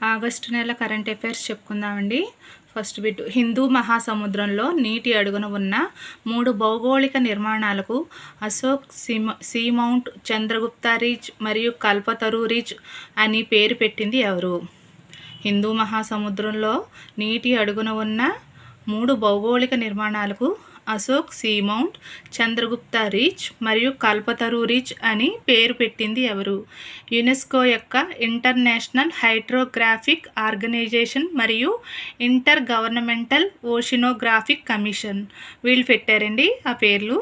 August నెల current affairs చెప్పుకుందామండి. First bit, Hindu మహాసముద్రంలో నీటి అడుగున ఉన్న 3 భౌగోళిక నిర్మాణాలకు అశోక్ సీమౌంట్, చంద్రగుప్త రిడ్జ్ మరియు కల్పతరు రిడ్జ్ అని పేరు పెట్టింది ఎవరు? హిందూ మహాసముద్రంలో నీటి అడుగున ఉన్న 3 భౌగోళిక నిర్మాణాలకు అశోక్ సీమౌంట్, చంద్రగుప్త రిడ్జ్ మరియు కల్పతరు రిడ్జ్ అని పేరు పెట్టింది ఎవరు? యునెస్కో యొక్క ఇంటర్నేషనల్ హైడ్రోగ్రాఫిక్ ఆర్గనైజేషన్ మరియు ఇంటర్ గవర్నమెంటల్ ఓషినోగ్రాఫిక్ కమిషన్ వీళ్ళు పెట్టారండి ఆ పేర్లు.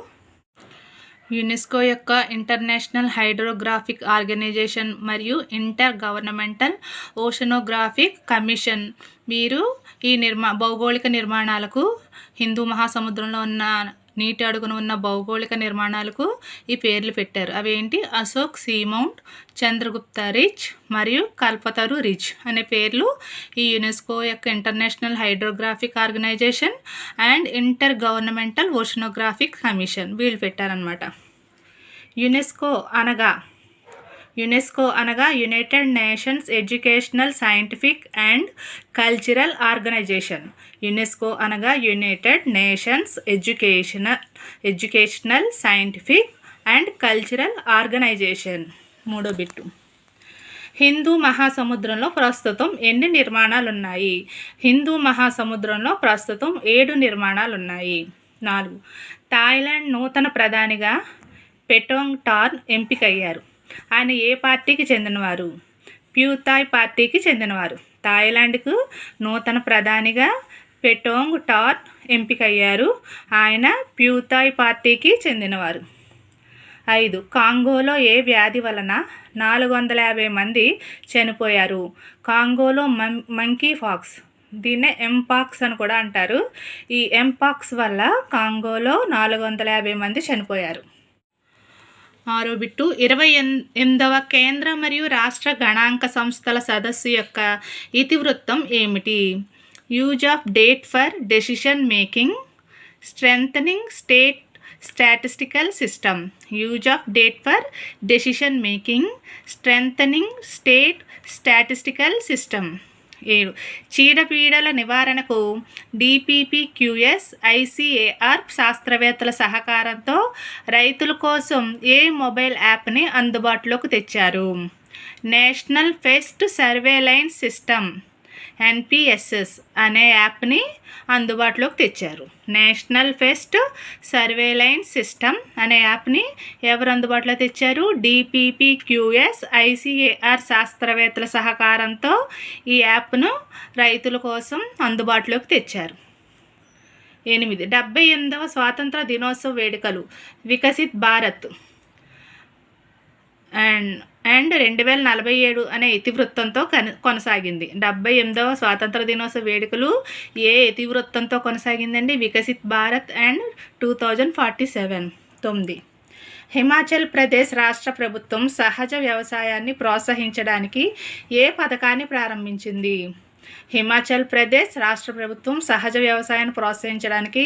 యునెస్కో యొక్క ఇంటర్నేషనల్ హైడ్రోగ్రాఫిక్ ఆర్గనైజేషన్ మరియు ఇంటర్ గవర్నమెంటల్ ఓషనోగ్రాఫిక్ కమిషన్ వీరు ఈ భౌగోళిక నిర్మాణాలకు, హిందూ మహాసముద్రంలో ఉన్న నీటి అడుగున ఉన్న భౌగోళిక నిర్మాణాలకు ఈ పేర్లు పెట్టారు. అవేంటి? అశోక్ సీమౌంట్, చంద్రగుప్త రిడ్జ్ మరియు కల్పతరు రిడ్జ్ అనే పేర్లు ఈ యునెస్కో యొక్క International Hydrographic Organisation and Intergovernmental Oceanographic Commission వీళ్ళు పెట్టారనమాట. యునెస్కో అనగా United Nations Educational, Scientific and Cultural Organisation. UNESCO అనగా United Nations Educational, Scientific and Cultural Organisation. మూడో బిట్టు, హిందూ మహాసముద్రంలో ప్రస్తుతం ఎన్ని నిర్మాణాలు ఉన్నాయి? హిందూ మహాసముద్రంలో ప్రస్తుతం 7 నిర్మాణాలు ఉన్నాయి. 4. థాయిలాండ్ నూతన ప్రధానిగా పెటోంగ్ టార్న్ ఎంపికయ్యారు. ఆయన ఏ పార్టీకి చెందినవారు? ప్యూతాయ్ పార్టీకి చెందినవారు. థాయిలాండ్కు నూతన ప్రధానిగా పెటోంగ్ టార్న్ ఎంపికయ్యారు. ఆయన ప్యూతాయ్ పార్టీకి చెందినవారు. 5. కాంగోలో ఏ వ్యాధి వలన 450 మంది చనిపోయారు? కాంగోలో మంకీ పాక్స్, దీన్నే ఎంపాక్స్ అని కూడా అంటారు. ఈ ఎంపాక్స్ వల్ల కాంగోలో 450 మంది చనిపోయారు. 6వ బిట్టు, 28వ కేంద్ర మరియు రాష్ట్ర గణాంక సంస్థల సదస్సు యొక్క ఇతివృత్తం ఏమిటి? Use of date for decision making, strengthening state statistical system. Use of date for decision making, strengthening state statistical system. 7. చీడపీడల నివారణకు DPPQS ICAR శాస్త్రవేత్తల సహకారంతో రైతుల కోసం ఏ మొబైల్ యాప్ని అందుబాటులోకి తెచ్చారు? National pest surveillance system NPSS అనే యాప్ని అందుబాటులోకి తెచ్చారు. నేషనల్ పెస్ట్ సర్వేలైన్స్ సిస్టమ్ అనే యాప్ని ఎవరు అందుబాటులో తెచ్చారు? DPPQS ICAR శాస్త్రవేత్తల సహకారంతో ఈ యాప్ను రైతుల కోసం అందుబాటులోకి తెచ్చారు. 8. 78వ స్వాతంత్ర దినోత్సవ వేడుకలు వికసిత్ భారత్ అండ్ 2047 అనే ఇతివృత్తంతో కొనసాగింది. 78వ స్వాతంత్ర దినోత్సవ వేడుకలు ఏ ఇతివృత్తంతో కొనసాగిందండి? వికసిత్ భారత్ అండ్ 2047. 9. హిమాచల్ ప్రదేశ్ రాష్ట్ర ప్రభుత్వం సహజ వ్యవసాయాన్ని ప్రోత్సహించడానికి ఏ పథకాన్ని ప్రారంభించింది? హిమాచల్ ప్రదేశ్ రాష్ట్ర ప్రభుత్వం సహజ వ్యవసాయాన్ని ప్రోత్సహించడానికి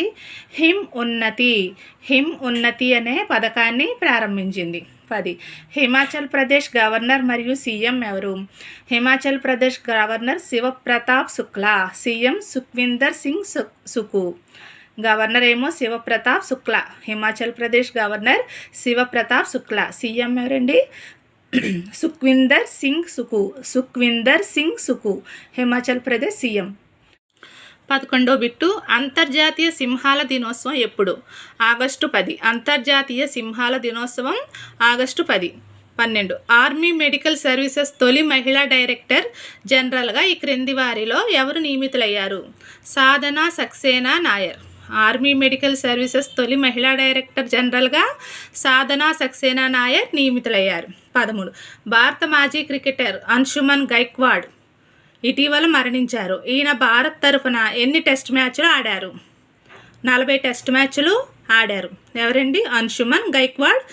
హిమ్ ఉన్నతి అనే పథకాన్ని ప్రారంభించింది. 10. హిమాచల్ ప్రదేశ్ గవర్నర్ మరియు సీఎం ఎవరు? Himachal Pradesh governor Shivpratap Shukla, CM Sukhvinder Singh Sukhu. Governor ఏమో శివప్రతాప్ శుక్లా, హిమాచల్ ప్రదేశ్ గవర్నర్ శివప్రతాప్ శుక్లా. సీఎం ఎవరండి? సుఖ్వీందర్ సింగ్ సుకు, హిమాచల్ ప్రదేశ్ సీఎం. 11వ బిట్టు, అంతర్జాతీయ సింహాల దినోత్సవం ఎప్పుడు? ఆగస్టు 10. అంతర్జాతీయ సింహాల దినోత్సవం ఆగస్టు 10. 12. ఆర్మీ మెడికల్ సర్వీసెస్ తొలి మహిళా డైరెక్టర్ జనరల్గా ఈ క్రింది వారిలో ఎవరు నియమితులయ్యారు? Sadhana Saxena Nair. Army Medical Services తొలి మహిళా డైరెక్టర్ జనరల్గా సాధనా సక్సేనా నాయర్ నియమితులయ్యారు. 13. భారత మాజీ క్రికెటర్ అంశుమన్ గైక్వాడ్ ఇటీవల మరణించారు. ఈయన భారత్ తరఫున ఎన్ని టెస్ట్ మ్యాచ్లు ఆడారు? 40 టెస్ట్ మ్యాచ్లు ఆడారు. ఎవరండి? అంశుమన్ గైక్వాడ్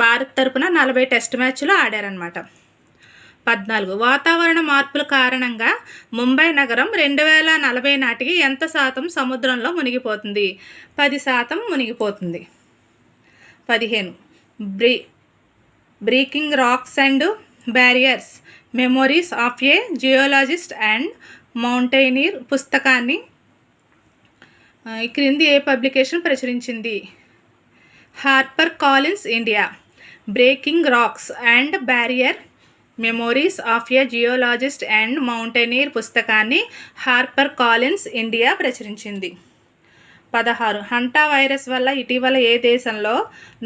భారత్ తరఫున 40 టెస్ట్ మ్యాచ్లు ఆడారనమాట. 14. వాతావరణ మార్పుల కారణంగా ముంబై నగరం 2040 నాటికి ఎంత శాతం సముద్రంలో మునిగిపోతుంది? 10% మునిగిపోతుంది. 15. Breaking Rocks and Barriers Memories of a Geologist and Mountaineer పుస్తకాన్ని ఈ క్రింది ఏ పబ్లికేషన్ ప్రచురించింది? Harper Collins India. Breaking Rocks and Barrier Memories of a Geologist and Mountaineer పుస్తకాన్ని హార్పర్ కాలిన్స్ ఇండియా ప్రచురించింది. 16. హంటా వైరస్ వల్ల ఇటీవల ఏ దేశంలో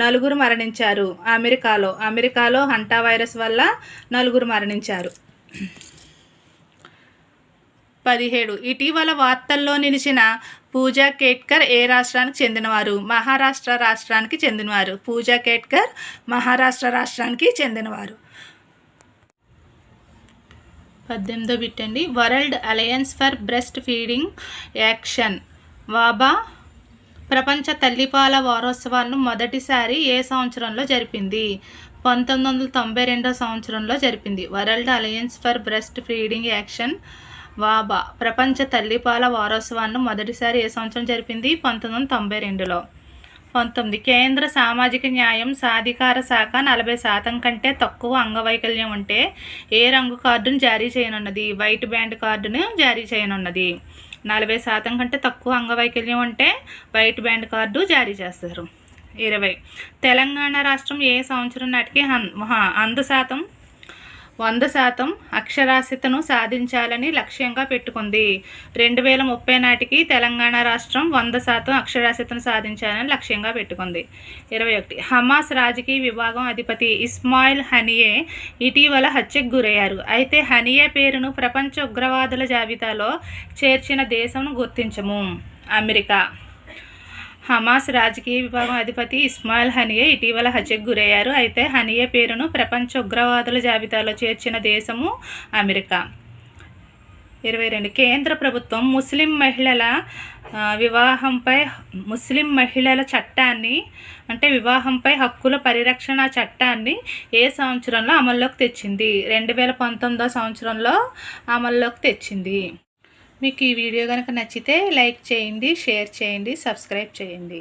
4 మరణించారు? అమెరికాలో హంటా వైరస్ వల్ల 4 మరణించారు. 17. ఇటీవల వార్తల్లో నిలిచిన పూజా కేట్కర్ ఏ రాష్ట్రానికి చెందినవారు? మహారాష్ట్ర రాష్ట్రానికి చెందినవారు. పూజా కేట్కర్ మహారాష్ట్ర రాష్ట్రానికి చెందినవారు. 18వ బిట్ అండి. World Alliance for Breastfeeding Action వాబా ప్రపంచ తల్లిపాల వారోత్సవాలను మొదటిసారి ఏ సంవత్సరంలో జరిపింది? 1992 సంవత్సరంలో జరిపింది. World Alliance for Breastfeeding Action వాబా ప్రపంచ తల్లిపాల వారోత్సవాలను మొదటిసారి ఏ సంవత్సరం జరిపింది? 1992లో. 19. కేంద్ర సామాజిక న్యాయం సాధికార శాఖ 40% కంటే తక్కువ అంగవైకల్యం ఉంటే ఏ రంగు కార్డును జారీ చేయనున్నది? వైట్ బ్యాండ్ కార్డును జారీ చేయనున్నది. 40% కంటే తక్కువ అంగవైకల్యం ఉంటే వైట్ బ్యాండ్ కార్డు జారీ చేస్తారు. 20. తెలంగాణ రాష్ట్రం ఏ సంవత్సరం నాటికి 100% అక్షరాస్యతను సాధించాలని లక్ష్యంగా పెట్టుకుంది? 2030 నాటికి తెలంగాణ రాష్ట్రం 100% అక్షరాస్యతను సాధించాలని లక్ష్యంగా పెట్టుకుంది. 21. హమాస్ రాజకీయ విభాగం అధిపతి ఇస్మాయిల్ హనియే ఇటీవల హత్యకు గురయ్యారు. అయితే హనియే పేరును ప్రపంచ ఉగ్రవాదుల జాబితాలో చేర్చిన దేశంను గుర్తించము. అమెరికా. హమాస్ రాజకీయ విభాగం అధిపతి ఇస్మాయిల్ హనియే ఇటీవల హత్యకు గురయ్యారు. అయితే హనియే పేరును ప్రపంచ ఉగ్రవాదుల జాబితాలో చేర్చిన దేశము అమెరికా. 22. కేంద్ర ప్రభుత్వం ముస్లిం మహిళల చట్టాన్ని అంటే వివాహంపై హక్కుల పరిరక్షణ చట్టాన్ని ఏ సంవత్సరంలో అమల్లోకి తెచ్చింది? 2019 సంవత్సరంలో అమల్లోకి తెచ్చింది. మీకు ఈ వీడియో కనుక నచ్చితే లైక్ చేయండి, షేర్ చేయండి, సబ్స్క్రైబ్ చేయండి.